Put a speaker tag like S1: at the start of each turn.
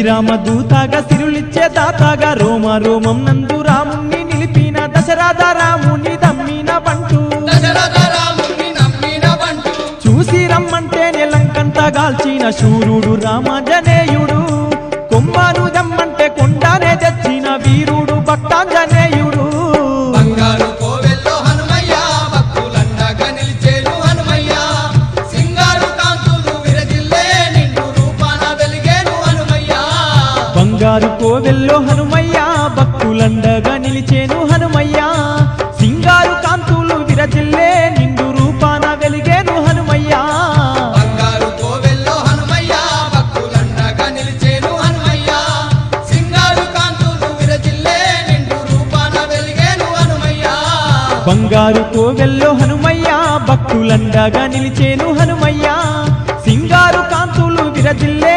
S1: శ్రీరామదూతగా సిరులిచ్చే దాతగా రోమ రోమం నందు రాముణ్ణి నిలిపిన దశరథ రాముని దమ్మిన బంటు చూసి రమ్మంటే నెలంకంత గాల్చిన శూరుడు రామాంజనేయుడు కొమ్మను దమ్మంటే కొండనే తెచ్చిన వీరుడు భక్తాంజనేయుడు
S2: బంగారు కోవెల్లో హనుమయ్య భక్తులండగా నిలిచేను హనుమయ్య సింగారు కాంతులు విరజిల్లే నిండు రూపాన వెలిగేను హనుమయ్య
S1: బంగారు కోవెల్లో హనుమయ్య భక్తులండగా నిలిచేను హనుమయ్య సింగారు కాంతులు విరజిల్లే నిండు రూపాన వెలిగేను హనుమయ్య
S2: బంగారు కోవెల్లో హనుమయ్య భక్తులండగా నిలిచేను హనుమయ్య సింగారు కాంతులు విరజిల్లే నిండు రూపాన వెలిగేను హనుమయ్య
S1: బంగారు కోవెల్లో హనుమయ్య భక్తులండగా నిలిచేను హనుమయ్య సింగారు కాంతులు విరజిల్లే